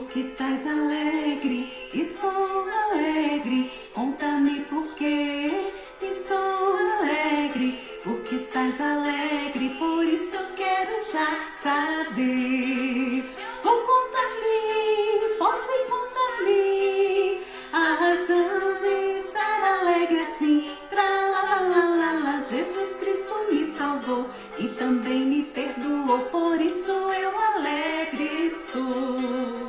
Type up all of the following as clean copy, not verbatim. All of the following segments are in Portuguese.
porque estás alegre, estou alegre, conta-me por quê. Estou alegre, porque estás alegre, por isso eu quero já saber. Vou contar-lhe, podes contar-lhe, a razão de estar alegre assim. Tra-la-la-la-la, Jesus Cristo me salvou e também me perdoou, por isso eu alegre estou.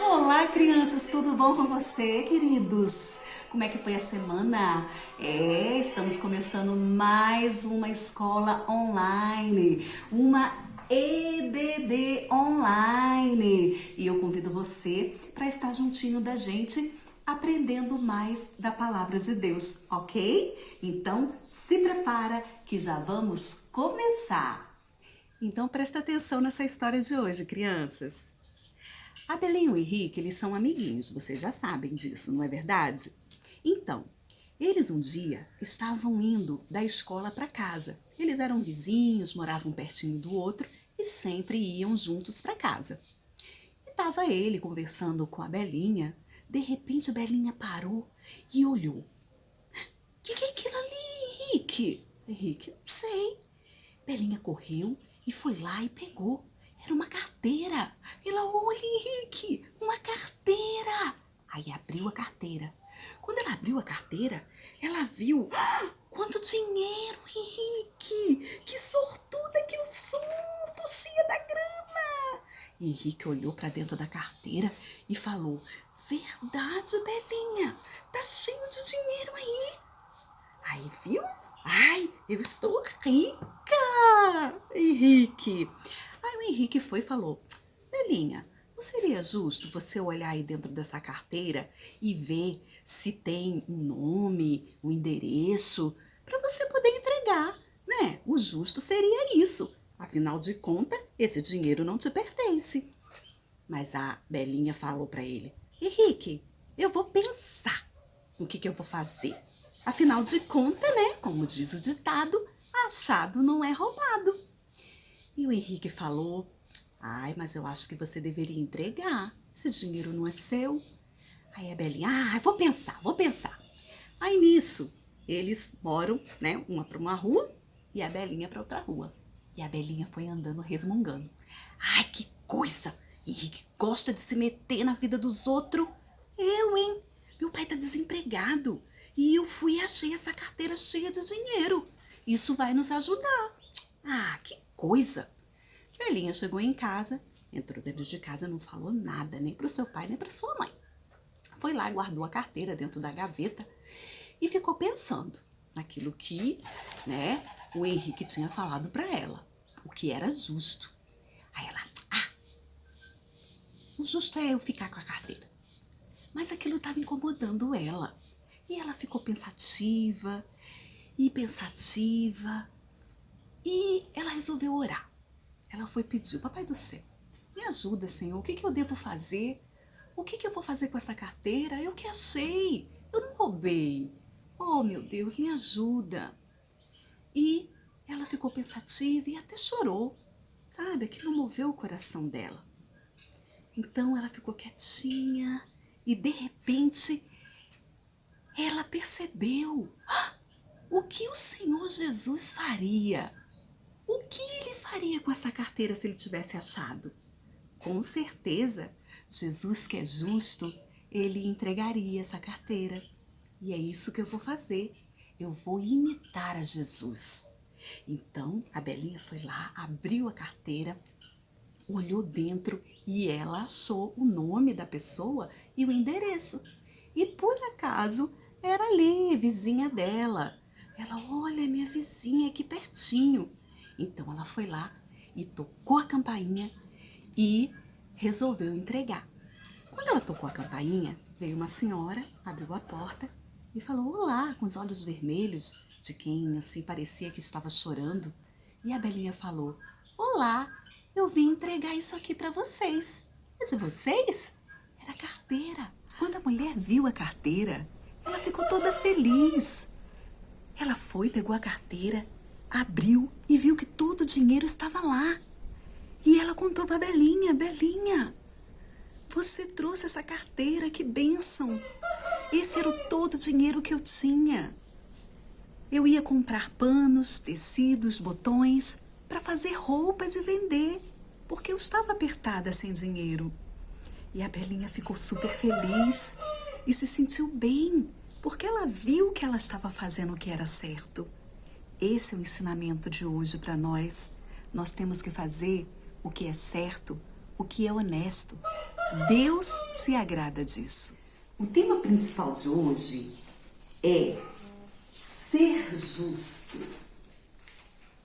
Olá, crianças, tudo bom com você, queridos? Como é que foi a semana? Estamos começando mais uma escola online, uma EBD online. E eu convido você para estar juntinho da gente, aprendendo mais da palavra de Deus, ok? Então, se prepara que já vamos começar. Então, presta atenção nessa história de hoje, crianças. A Belinha e o Henrique, eles são amiguinhos, vocês já sabem disso, não é verdade? Então, eles um dia estavam indo da escola para casa. Eles eram vizinhos, moravam pertinho do outro e sempre iam juntos para casa. E estava ele conversando com a Belinha. De repente, a Belinha parou e olhou. O que é aquilo ali, Henrique? Henrique, não sei. Belinha correu e foi lá e pegou. Era uma carteira. Ela, olha, Henrique, uma carteira. Aí abriu a carteira. Quando ela abriu a carteira, ela viu quanto dinheiro, Henrique. Que sortuda que eu sou, tô cheia da grana. E Henrique olhou para dentro da carteira e falou, verdade, Belinha, tá cheio de dinheiro aí. Aí, viu? Ai, eu estou rica, Henrique. Aí o Henrique foi e falou, Belinha, não seria justo você olhar aí dentro dessa carteira e ver se tem um nome, um endereço, para você poder entregar, né? O justo seria isso. Afinal de contas, esse dinheiro não te pertence. Mas a Belinha falou para ele, Henrique, eu vou pensar no que eu vou fazer. Afinal de contas, né? Como diz o ditado, achado não é roubado. E o Henrique falou, ai, mas eu acho que você deveria entregar. Esse dinheiro não é seu. Aí a Belinha, vou pensar. Aí nisso, eles moram, né, uma para uma rua e a Belinha para outra rua. E a Belinha foi andando resmungando. Ai, que coisa! Henrique gosta de se meter na vida dos outros. Eu, hein? Meu pai tá desempregado. E eu fui e achei essa carteira cheia de dinheiro. Isso vai nos ajudar. Ah, que coisa! Belinha chegou em casa, entrou dentro de casa, não falou nada, nem pro seu pai, nem pra sua mãe. Foi lá, guardou a carteira dentro da gaveta e ficou pensando naquilo que, né, o Henrique tinha falado para ela, o que era justo. Aí ela, o justo é eu ficar com a carteira. Mas aquilo estava incomodando ela. E ela ficou pensativa e pensativa e ela resolveu orar. Ela foi pedir, Papai do céu, me ajuda, Senhor, o que eu devo fazer? O que eu vou fazer com essa carteira? Eu que achei, eu não roubei. Oh, meu Deus, me ajuda. E ela ficou pensativa e até chorou, sabe? Aquilo moveu o coração dela. Então ela ficou quietinha e de repente ela percebeu o que o Senhor Jesus faria. O que ele faria com essa carteira se ele tivesse achado? Com certeza, Jesus, que é justo, ele entregaria essa carteira. E é isso que eu vou fazer. Eu vou imitar a Jesus. Então, a Belinha foi lá, abriu a carteira, olhou dentro e ela achou o nome da pessoa e o endereço. E por acaso, era ali, vizinha dela. Ela, olha, minha vizinha aqui pertinho. Então ela foi lá e tocou a campainha e resolveu entregar. Quando ela tocou a campainha, veio uma senhora, abriu a porta e falou olá, com os olhos vermelhos, de quem assim parecia que estava chorando. E a Belinha falou, olá, eu vim entregar isso aqui para vocês. É de vocês? Era a carteira. Quando a mulher viu a carteira, ela ficou toda feliz. Ela foi, pegou a carteira, abriu e viu que todo o dinheiro estava lá. E ela contou para Belinha, Belinha, Você trouxe essa carteira, que bênção! Esse era todo o dinheiro que eu tinha. Eu ia comprar panos, tecidos, botões para fazer roupas e vender, porque eu estava apertada sem dinheiro. E a Belinha ficou super feliz e se sentiu bem, porque ela viu que ela estava fazendo o que era certo. Esse é o ensinamento de hoje para nós. Nós temos que fazer o que é certo, o que é honesto. Deus se agrada disso. O tema principal de hoje é ser justo.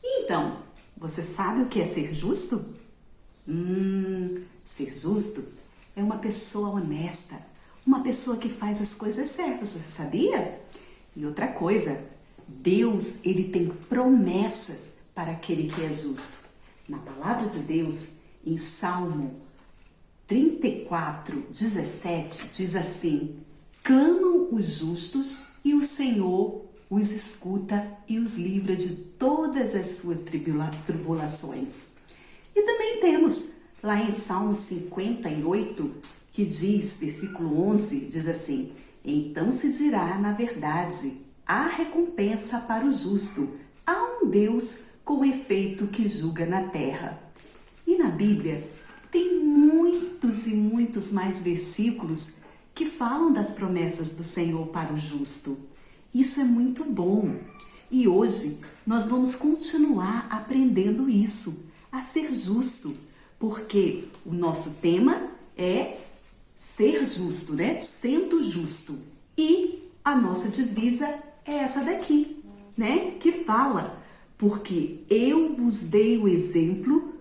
Então, você sabe o que é ser justo? Ser justo é uma pessoa honesta, uma pessoa que faz as coisas certas, você sabia? E outra coisa, Deus, ele tem promessas para aquele que é justo. Na palavra de Deus, em Salmo 34:17, diz assim: clamam os justos e o Senhor os escuta e os livra de todas as suas tribulações. E também temos lá em Salmo 58, que diz, versículo 11, diz assim: então se dirá na verdade, há recompensa para o justo, há um Deus com efeito que julga na terra. E na Bíblia tem muitos e muitos mais versículos que falam das promessas do Senhor para o justo. Isso é muito bom. E hoje nós vamos continuar aprendendo isso, a ser justo, porque o nosso tema é ser justo, né? Sendo justo. E a nossa divisa é essa daqui, né? Que fala: porque eu vos dei o exemplo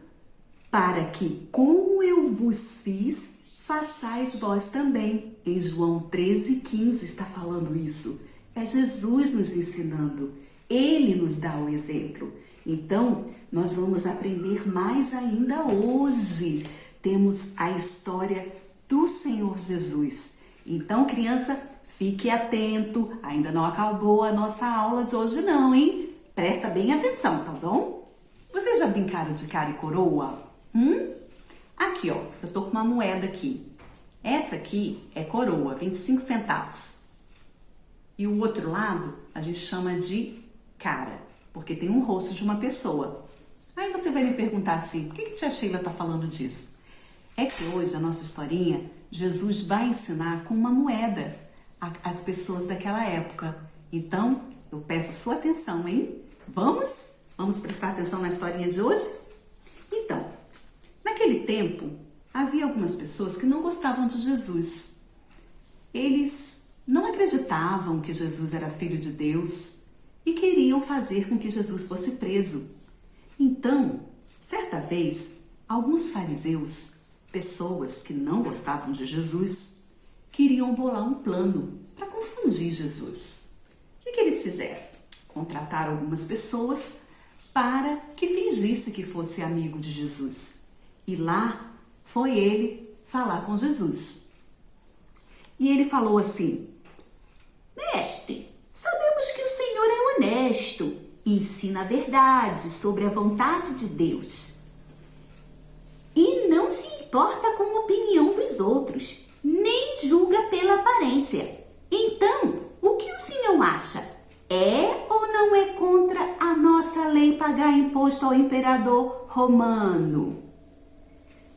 para que, como eu vos fiz, façais vós também. Em João 13:15 está falando isso. É Jesus nos ensinando. Ele nos dá o exemplo. Então, nós vamos aprender mais ainda hoje. Temos a história do Senhor Jesus. Então, criança, fique atento. Ainda não acabou a nossa aula de hoje não, hein? Presta bem atenção, tá bom? Vocês já brincaram de cara e coroa? Aqui, ó, eu tô com uma moeda aqui. Essa aqui é coroa, 25 centavos. E o outro lado a gente chama de cara, porque tem um rosto de uma pessoa. Aí você vai me perguntar assim: por que a tia Sheila tá falando disso? É que hoje a nossa historinha, Jesus vai ensinar com uma moeda as pessoas daquela época. Então, eu peço sua atenção, hein? Vamos prestar atenção na historinha de hoje? Então, naquele tempo, havia algumas pessoas que não gostavam de Jesus. Eles não acreditavam que Jesus era filho de Deus e queriam fazer com que Jesus fosse preso. Então, certa vez, alguns fariseus, pessoas que não gostavam de Jesus, queriam bolar um plano para confundir Jesus. O que eles fizeram? Contrataram algumas pessoas para que fingisse que fosse amigo de Jesus. E lá foi ele falar com Jesus. E ele falou assim: mestre, sabemos que o Senhor é honesto e ensina a verdade sobre a vontade de Deus. E não se importa com a opinião dos outros, nem julga pela aparência. Então, o que o senhor acha? É ou não é contra a nossa lei pagar imposto ao imperador romano?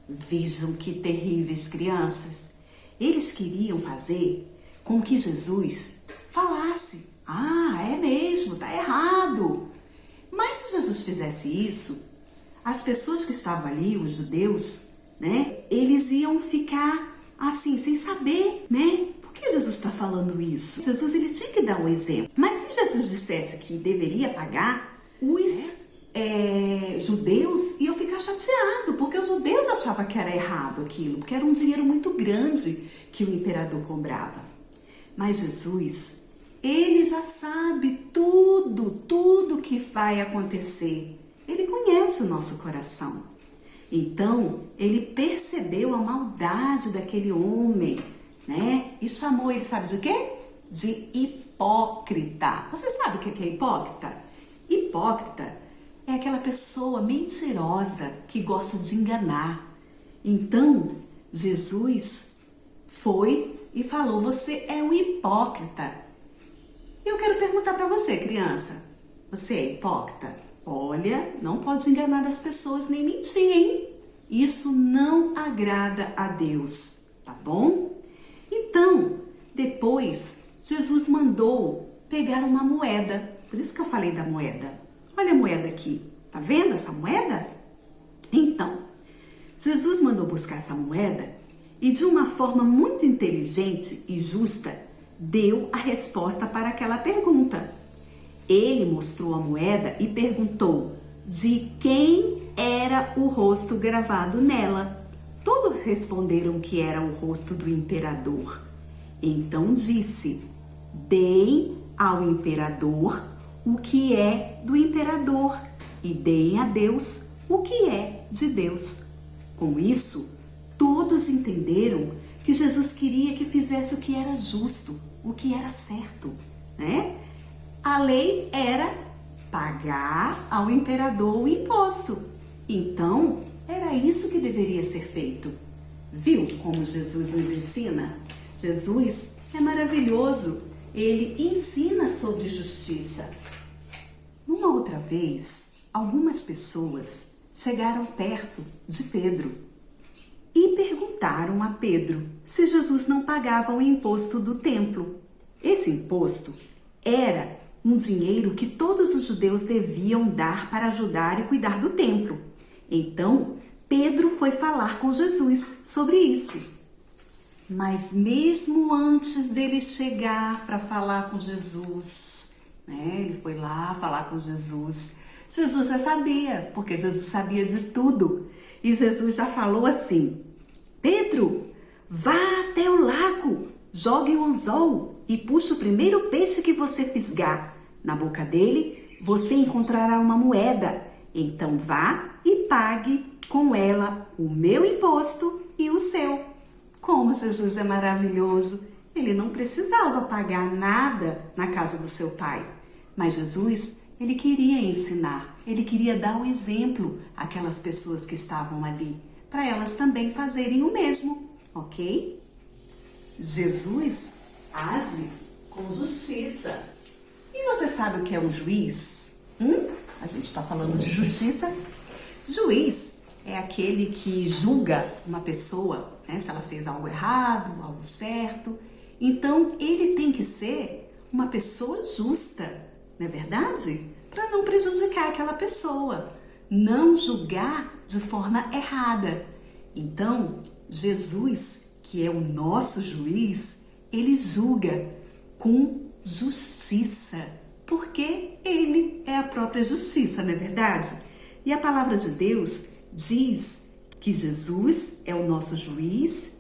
Vejam que terríveis, crianças. Eles queriam fazer com que Jesus falasse: ah, é mesmo, tá errado. Mas se Jesus fizesse isso, as pessoas que estavam ali, os judeus, né, eles iam ficar assim, sem saber, né? Por que Jesus está falando isso? Jesus, ele tinha que dar um exemplo. Mas se Jesus dissesse que deveria pagar, os judeus iam ficar chateados, porque os judeus achavam que era errado aquilo, porque era um dinheiro muito grande que o imperador cobrava. Mas Jesus, ele já sabe tudo que vai acontecer. Ele conhece o nosso coração. Então, ele percebeu a maldade daquele homem, né? E chamou ele, sabe de quê? De hipócrita. Você sabe o que é hipócrita? Hipócrita é aquela pessoa mentirosa que gosta de enganar. Então, Jesus foi e falou: você é um hipócrita. Eu quero perguntar para você, criança, você é hipócrita? Olha, não pode enganar as pessoas nem mentir, hein? Isso não agrada a Deus, tá bom? Então, depois, Jesus mandou pegar uma moeda. Por isso que eu falei da moeda. Olha a moeda aqui. Tá vendo essa moeda? Então, Jesus mandou buscar essa moeda e, de uma forma muito inteligente e justa, deu a resposta para aquela pergunta. Ele mostrou a moeda e perguntou de quem era o rosto gravado nela. Todos responderam que era o rosto do imperador. Então disse: deem ao imperador o que é do imperador e deem a Deus o que é de Deus. Com isso, todos entenderam que Jesus queria que fizesse o que era justo, o que era certo, né? A lei era pagar ao imperador o imposto. Então, era isso que deveria ser feito. Viu como Jesus nos ensina? Jesus é maravilhoso. Ele ensina sobre justiça. Numa outra vez, algumas pessoas chegaram perto de Pedro e perguntaram a Pedro se Jesus não pagava o imposto do templo. Esse imposto era um dinheiro que todos os judeus deviam dar para ajudar e cuidar do templo. Então, Pedro foi falar com Jesus sobre isso. Mas mesmo antes dele chegar para falar com Jesus, né, ele foi lá falar com Jesus. Jesus já sabia, porque Jesus sabia de tudo. E Jesus já falou assim: Pedro, vá até o lago, jogue o anzol e puxe o primeiro peixe que você fisgar. Na boca dele, você encontrará uma moeda. Então vá e pague com ela o meu imposto e o seu. Como Jesus é maravilhoso! Ele não precisava pagar nada na casa do seu pai. Mas Jesus, ele queria ensinar, ele queria dar um exemplo àquelas pessoas que estavam ali, para elas também fazerem o mesmo, ok? Jesus age com justiça. E você sabe o que é um juiz? A gente está falando de justiça. Juiz é aquele que julga uma pessoa, né, se ela fez algo errado, algo certo. Então, ele tem que ser uma pessoa justa, não é verdade? Para não prejudicar aquela pessoa, não julgar de forma errada. Então, Jesus, que é o nosso juiz, ele julga com justiça, porque ele é a própria justiça, não é verdade? E a palavra de Deus diz que Jesus é o nosso juiz,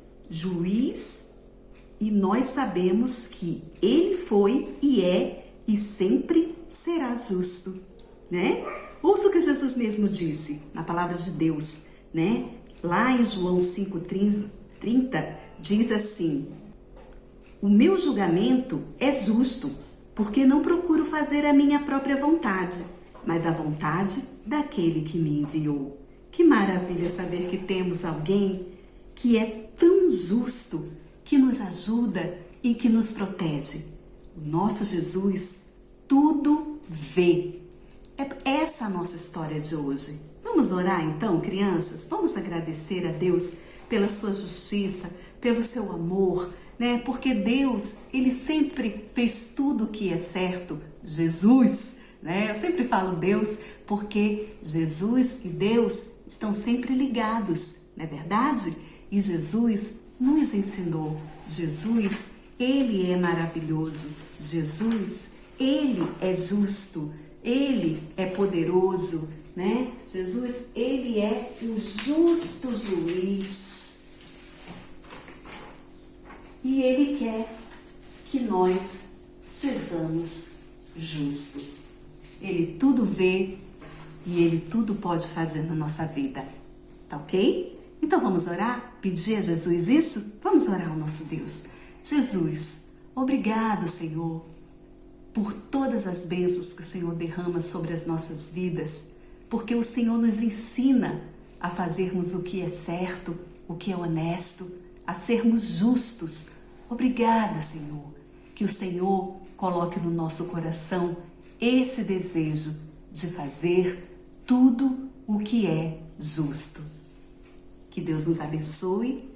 e nós sabemos que ele foi e é e sempre será justo, né? Ouça o que Jesus mesmo disse na palavra de Deus, né? Lá em João 5:30 diz assim: o meu julgamento é justo, porque não procuro fazer a minha própria vontade, mas a vontade daquele que me enviou. Que maravilha saber que temos alguém que é tão justo, que nos ajuda e que nos protege. O nosso Jesus tudo vê. É essa a nossa história de hoje. Vamos orar então, crianças? Vamos agradecer a Deus pela sua justiça, pelo seu amor, né? Porque Deus, ele sempre fez tudo o que é certo. Jesus, né? Eu sempre falo Deus porque Jesus e Deus estão sempre ligados, não é verdade? E Jesus nos ensinou. Jesus, ele é maravilhoso. Jesus, ele é justo. Ele é poderoso, né? Jesus, ele é o justo juiz. E ele quer que nós sejamos justos. Ele tudo vê e ele tudo pode fazer na nossa vida. Tá ok? Então vamos orar? Pedir a Jesus isso? Vamos orar ao nosso Deus. Jesus, obrigado, Senhor, por todas as bênçãos que o Senhor derrama sobre as nossas vidas, porque o Senhor nos ensina a fazermos o que é certo, o que é honesto, a sermos justos. Obrigada, Senhor, que o Senhor coloque no nosso coração esse desejo de fazer tudo o que é justo. Que Deus nos abençoe,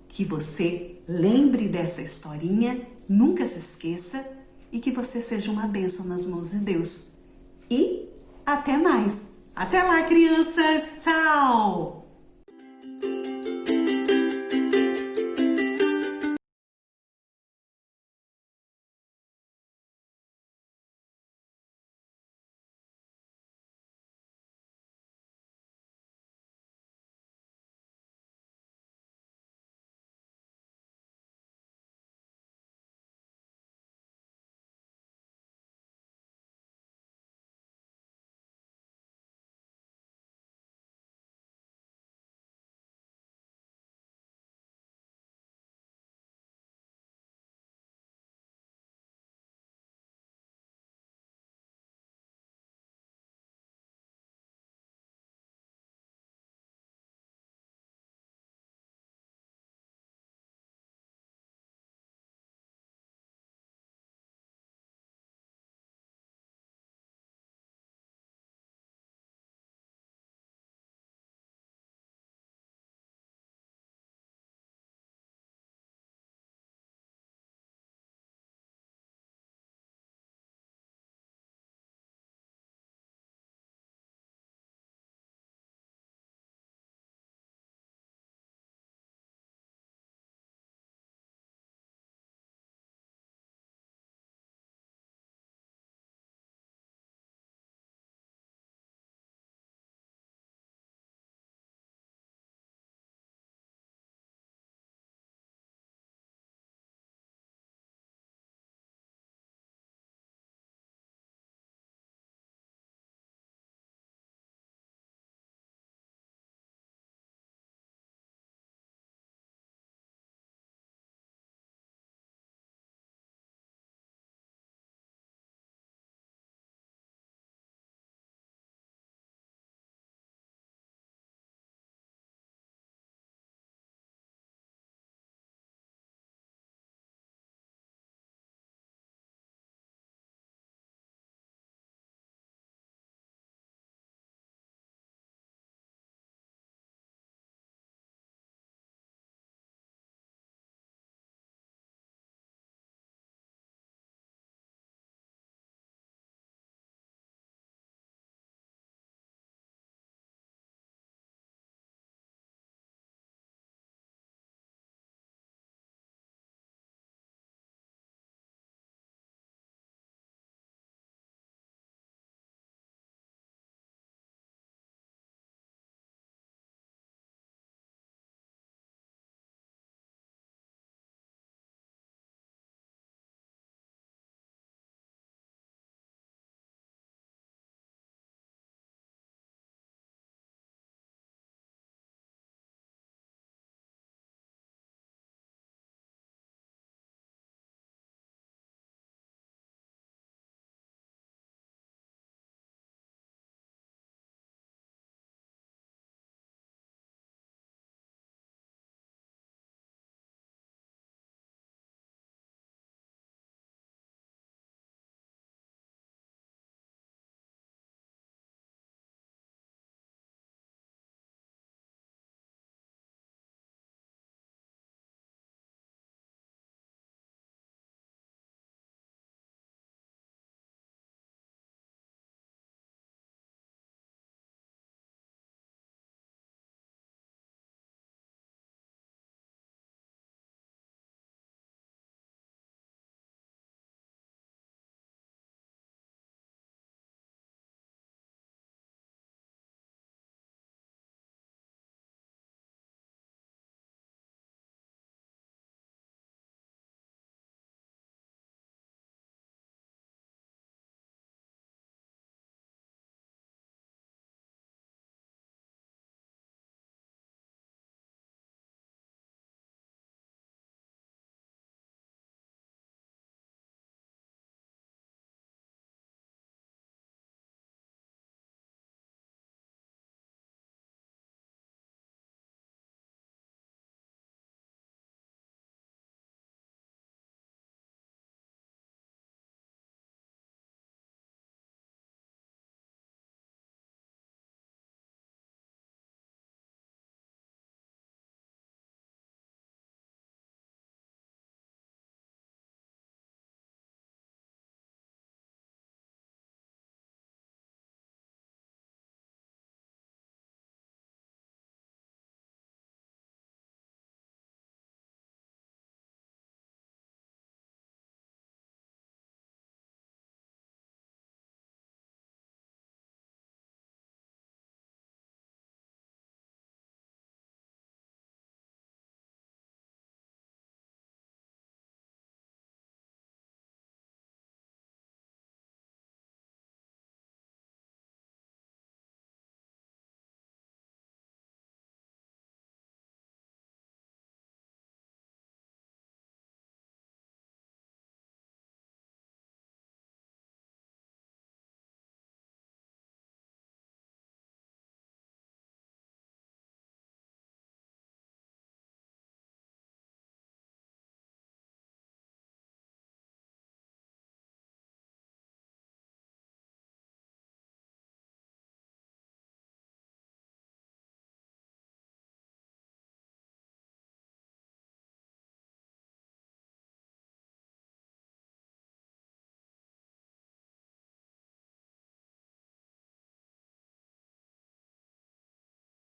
que você lembre dessa historinha, nunca se esqueça e que você seja uma bênção nas mãos de Deus. E até mais! Até lá, crianças! Tchau!